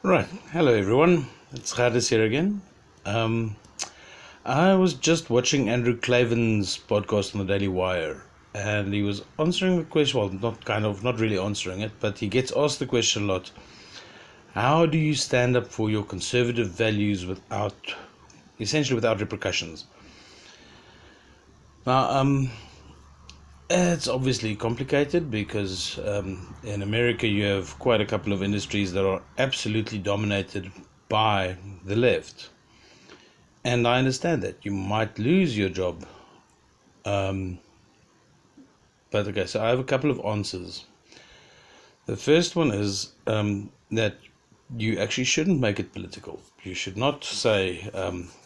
Right. Hello, everyone. It's Gladys here again. Um, I was just watching Andrew Clavin's podcast on the Daily Wire, and he was answering the question. Well, not really answering it, but he gets asked the question a lot. How do you stand up for your conservative values essentially without repercussions? Now, it's obviously complicated because in America you have quite a couple of industries that are absolutely dominated by the left. And I understand that you might lose your job. Um, but okay, so I have a couple of answers. The first one is that you actually shouldn't make it political. You should not say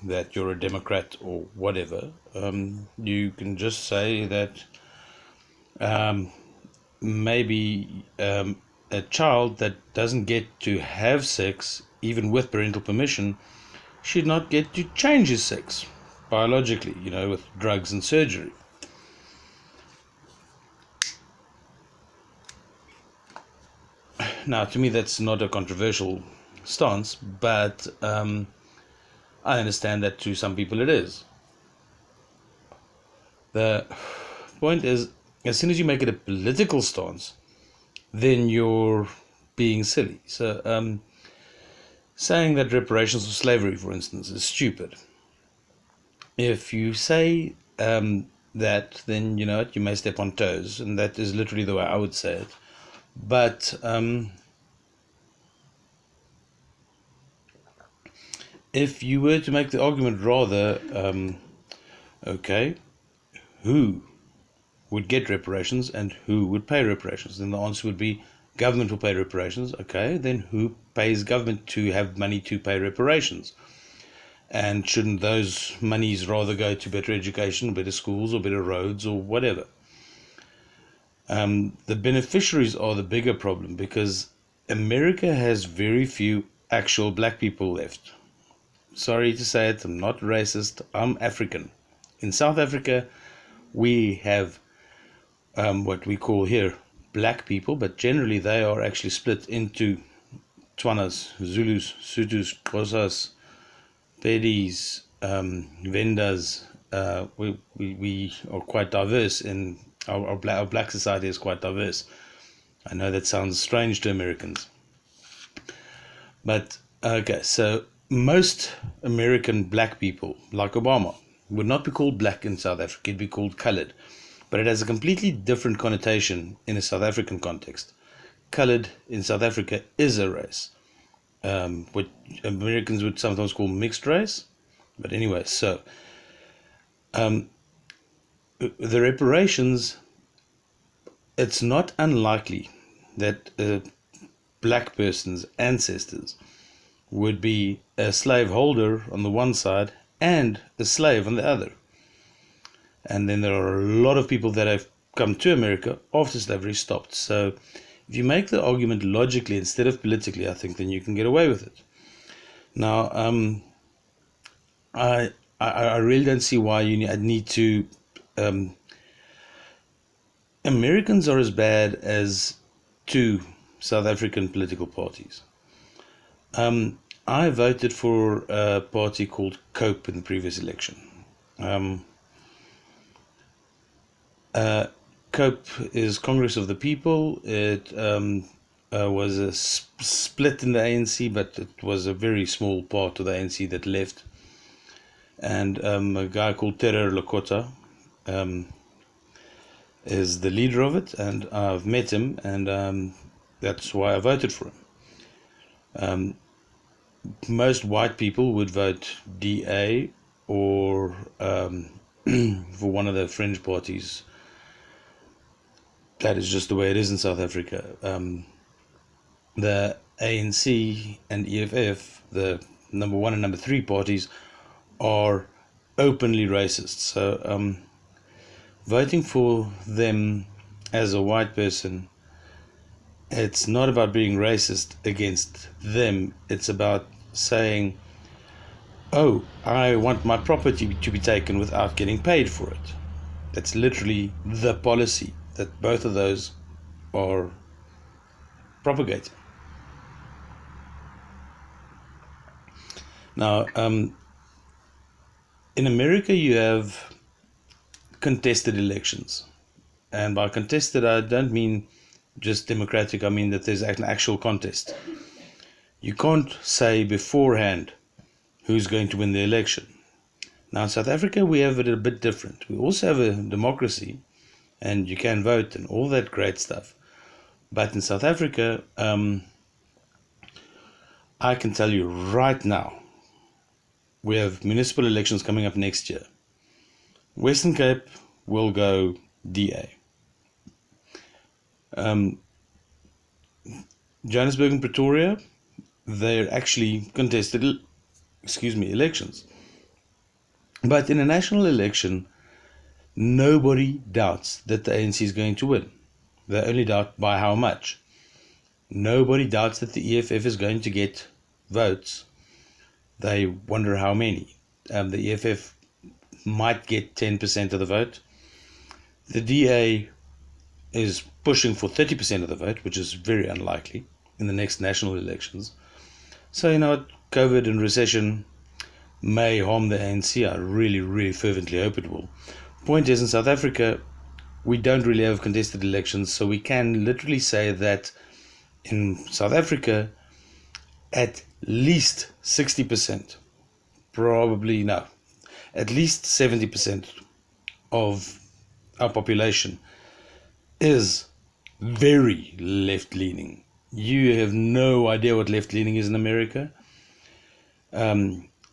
that you're a Democrat or whatever. You can just say that um, maybe a child that doesn't get to have sex, even with parental permission, should not get to change his sex biologically, with drugs and surgery. Now, to me, that's not a controversial stance, but I understand that to some people it is. The point is, as soon as you make it a political stance, then you're being silly. So, saying that reparations for slavery, for instance, is stupid. If you say that, then you may step on toes, and that is literally the way I would say it. But if you were to make the argument rather, okay, who would get reparations and who would pay reparations, then the answer would be government will pay reparations. Okay, then who pays government to have money to pay reparations? And shouldn't those monies rather go to better education, better schools, or better roads, or whatever? The beneficiaries are the bigger problem because America has very few actual black people left. Sorry to say it, I'm not racist, I'm African. In South Africa, we have what we call here black people, but generally they are actually split into Tswanas, Zulus, Sothos, Xhosas, Pedis, Vendas. We are quite diverse in our black society is quite diverse. I know that sounds strange to Americans. But, okay, so most American black people, like Obama, would not be called black in South Africa, it'd be called colored. But it has a completely different connotation in a South African context. Colored in South Africa is a race, what Americans would sometimes call mixed race. But anyway, so the reparations, it's not unlikely that a black person's ancestors would be a slave holder on the one side and a slave on the other. And then there are a lot of people that have come to America after slavery stopped. So if you make the argument logically instead of politically, I think then you can get away with it. Now, I really don't see why you need to. Americans are as bad as two South African political parties. I voted for a party called COPE in the previous election. COPE is Congress of the People. It was a split in the ANC, but it was a very small part of the ANC that left. And a guy called Terror Lakota is the leader of it, and I've met him, and that's why I voted for him. Most white people would vote DA or for one of the fringe parties. That is just the way it is in South Africa. The ANC and EFF, the number one and number three parties, are openly racist. So voting for them as a white person, it's not about being racist against them. It's about saying, oh, I want my property to be taken without getting paid for it. That's literally the policy that both of those are propagating. Now, in America, you have contested elections. And by contested, I don't mean just democratic, I mean that there's an actual contest. You can't say beforehand who's going to win the election. Now, in South Africa, we have it a bit different. We also have a democracy, and you can vote and all that great stuff. But in South Africa, I can tell you right now, we have municipal elections coming up next year. Western Cape will go DA. Johannesburg and Pretoria, they're actually contested elections. But in a national election, nobody doubts that the ANC is going to win. They only doubt by how much. Nobody doubts that the EFF is going to get votes. They wonder how many. The EFF might get 10% of the vote. The DA is pushing for 30% of the vote, which is very unlikely in the next national elections. So, COVID and recession may harm the ANC. I really, really fervently hope it will. Point is, in South Africa, we don't really have contested elections, so we can literally say that in South Africa, at least 60%, probably no, at least 70% of our population is very left-leaning. You have no idea what left-leaning is in America.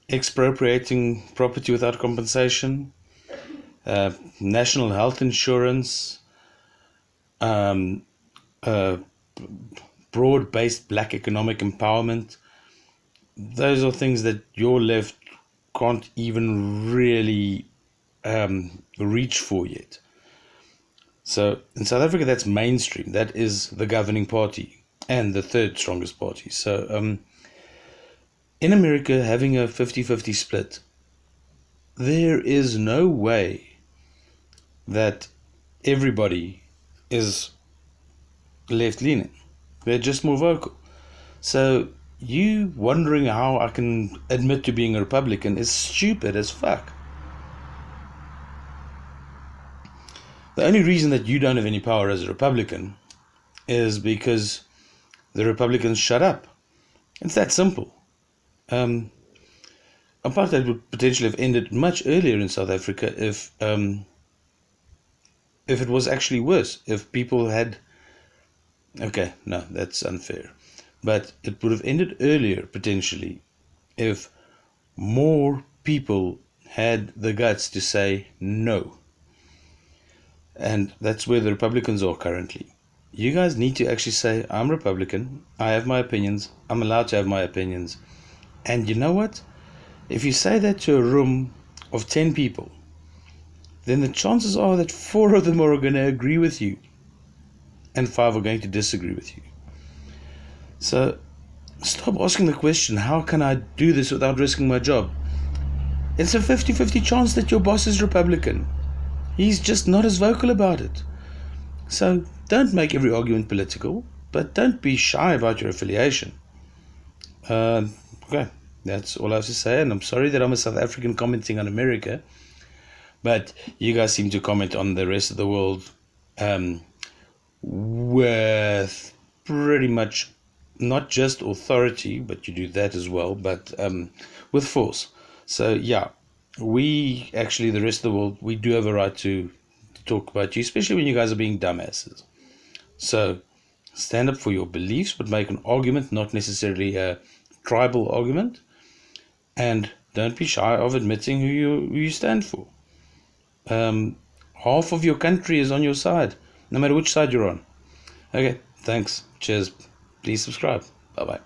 Expropriating property without compensation, national health insurance, broad-based black economic empowerment. Those are things that your left can't even really reach for yet. So in South Africa, that's mainstream. That is the governing party and the third strongest party. So in America, having a 50-50 split, there is no way that everybody is left-leaning. They're just more vocal. So you wondering how I can admit to being a Republican is stupid as fuck. The only reason that you don't have any power as a Republican is because the Republicans shut up. It's that simple. Apartheid would potentially have ended much earlier in South Africa if it was actually worse. If people had... Okay, no, that's unfair. But it would have ended earlier, potentially, if more people had the guts to say no. And that's where the Republicans are currently. You guys need to actually say, I'm Republican, I have my opinions, I'm allowed to have my opinions. And you know what? If you say that to a room of 10 people, then the chances are that 4 of them are going to agree with you and 5 are going to disagree with you. So stop asking the question, how can I do this without risking my job? It's a 50-50 chance that your boss is Republican. He's just not as vocal about it. So don't make every argument political, but don't be shy about your affiliation. Okay, that's all I have to say, and I'm sorry that I'm a South African commenting on America, but you guys seem to comment on the rest of the world with pretty much not just authority, but you do that as well, but with force. So yeah, we actually, the rest of the world, we do have a right to talk about you, especially when you guys are being dumbasses. So stand up for your beliefs, but make an argument, not necessarily a tribal argument, and don't be shy of admitting who you stand for. Half of your country is on your side, no matter which side you're on. Okay, thanks, cheers, please subscribe, bye bye.